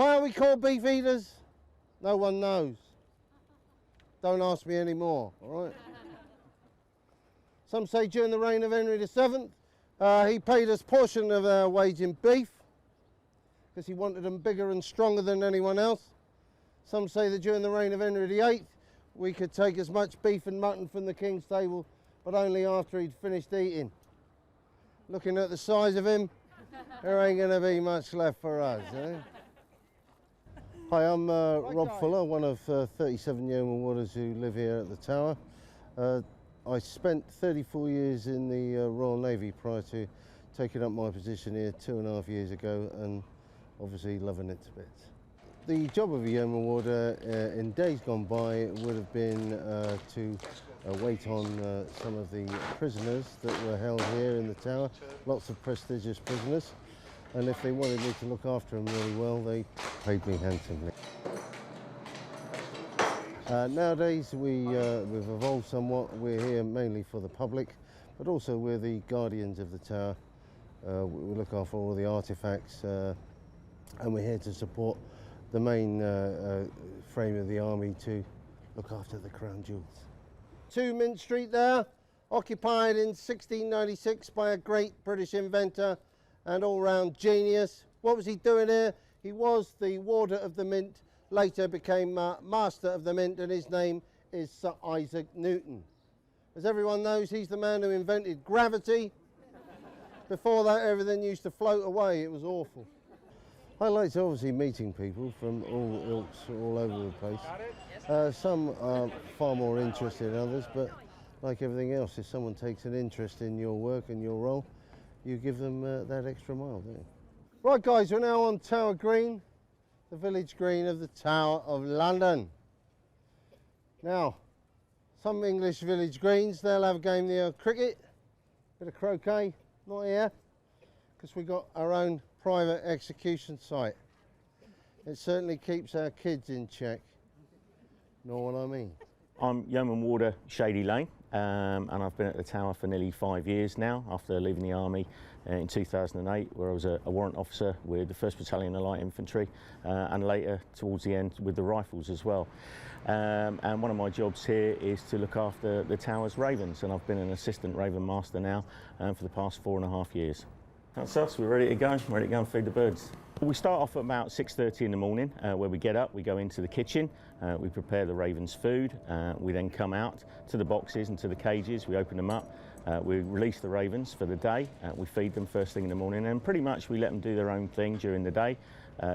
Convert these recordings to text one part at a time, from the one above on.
Why are we called Beefeaters? No one knows. Don't ask me anymore, all right? Some say during the reign of Henry VII, he paid us a portion of our wage in beef because he wanted them bigger and stronger than anyone else. Some say that during the reign of Henry VIII, we could take as much beef and mutton from the king's table, but only after he'd finished eating. Looking at the size of him, there ain't going to be much left for us, eh? Hi, I'm Rob Fuller, one of 37 Yeoman Warders who live here at the Tower. I spent 34 years in the Royal Navy prior to taking up my position here 2.5 years ago, and obviously loving it to bits. The job of a Yeoman Warder in days gone by would have been to wait on some of the prisoners that were held here in the Tower, lots of prestigious prisoners, and if they wanted me to look after them really well, they paid me handsomely. Nowadays we've evolved somewhat. We're here mainly for the public, but also we're the guardians of the Tower. We look after all the artefacts, and we're here to support the main frame of the army to look after the crown jewels. 2 Mint Street there, occupied in 1696 by a great British inventor and all-round genius. What was he doing here? He was the warder of the Mint, later became master of the Mint, and his name is Sir Isaac Newton. As everyone knows, he's the man who invented gravity. Before that, everything used to float away. It was awful. I like obviously meeting people from all ilks, all over the place. Some are far more interested than others, but like everything else, if someone takes an interest in your work and your role, you give them that extra mile, don't you? Right guys, we're now on Tower Green, the village green of the Tower of London. Now, some English village greens, they'll have a game of cricket, bit of croquet, not here, because we've got our own private execution site. It certainly keeps our kids in check. Know what I mean? I'm Yeoman Warder Shady Lane, and I've been at the Tower for nearly 5 years now, after leaving the Army in 2008, where I was a warrant officer with the 1st Battalion of Light Infantry, and later towards the end with the Rifles as well. And one of my jobs here is to look after the Tower's ravens, and I've been an assistant Raven Master now for the past 4.5 years. That's us, we're ready to go and feed the birds. We start off at about 6:30 in the morning, where we get up, we go into the kitchen, we prepare the ravens' food, we then come out to the boxes and to the cages, we open them up, we release the ravens for the day, we feed them first thing in the morning, and pretty much we let them do their own thing during the day,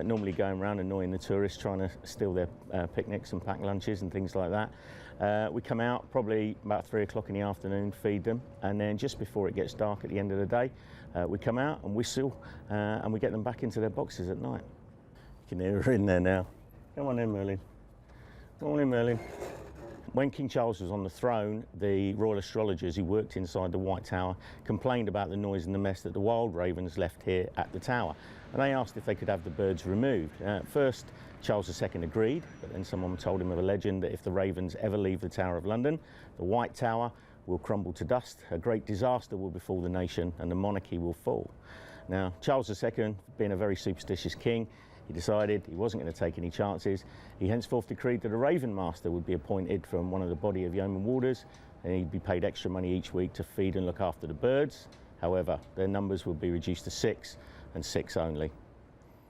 normally going around annoying the tourists, trying to steal their picnics and pack lunches and things like that. We come out probably about 3 o'clock in the afternoon, feed them, and then just before it gets dark at the end of the day, we come out and whistle, and we get them back into their boxes at night. You can hear her in there now. Come on in, Merlin. Come on in, Merlin. When King Charles was on the throne, the royal astrologers who worked inside the White Tower complained about the noise and the mess that the wild ravens left here at the Tower. And they asked if they could have the birds removed. First, Charles II agreed, but then someone told him of a legend that if the ravens ever leave the Tower of London, the White Tower will crumble to dust, a great disaster will befall the nation, and the monarchy will fall. Now, Charles II, being a very superstitious king, he decided he wasn't going to take any chances. He henceforth decreed that a Raven Master would be appointed from one of the body of Yeoman Warders, and he'd be paid extra money each week to feed and look after the birds. However, their numbers would be reduced to 6, and 6 only.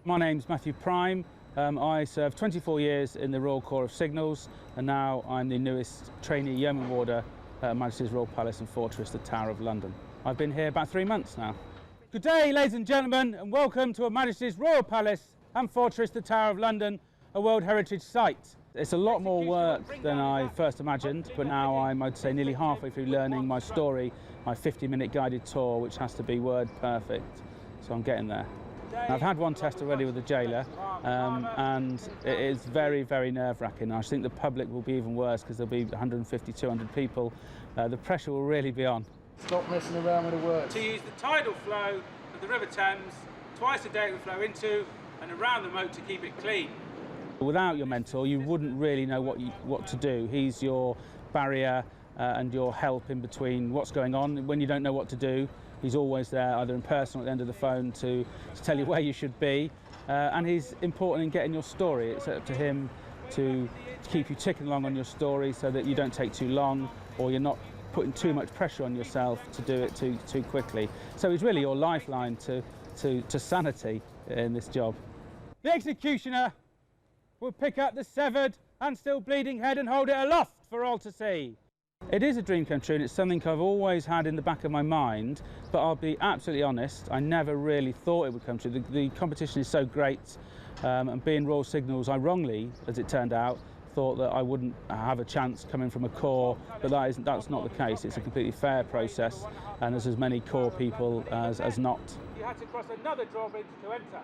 My name's Matthew Prime. I served 24 years in the Royal Corps of Signals, and now I'm the newest trainee Yeoman Warder at Her Majesty's Royal Palace and Fortress, the Tower of London. I've been here about 3 months now. Good day, ladies and gentlemen, and welcome to Her Majesty's Royal Palace and Fortress, the Tower of London, a World Heritage Site. It's a lot more work than I first imagined, but now I'm, I'd say, nearly halfway through learning my story, my 50-minute guided tour, which has to be word perfect, so I'm getting there. Now, I've had one test already with the jailer, and it is very, very nerve-wracking. I think the public will be even worse because there'll be 150, 200 people. The pressure will really be on. Stop messing around with the words. To use the tidal flow of the River Thames, twice a day it will flow into and around the moat to keep it clean. Without your mentor, you wouldn't really know what to do. He's your barrier and your help in between what's going on. When you don't know what to do, He's always there, either in person or at the end of the phone, to tell you where you should be. And he's important in getting your story. It's up to him to keep you ticking along on your story so that you don't take too long, or you're not putting too much pressure on yourself to do it too quickly. So he's really your lifeline to sanity in this job. The executioner will pick up the severed and still bleeding head and hold it aloft for all to see. It is a dream come true, and it's something I've always had in the back of my mind, but I'll be absolutely honest, I never really thought it would come true. The competition is so great, and being Royal Signals, I wrongly, as it turned out, thought that I wouldn't have a chance coming from a corps, but that's not the case. It's a completely fair process, and there's as many corps people as not. You had to cross another drawbridge to enter.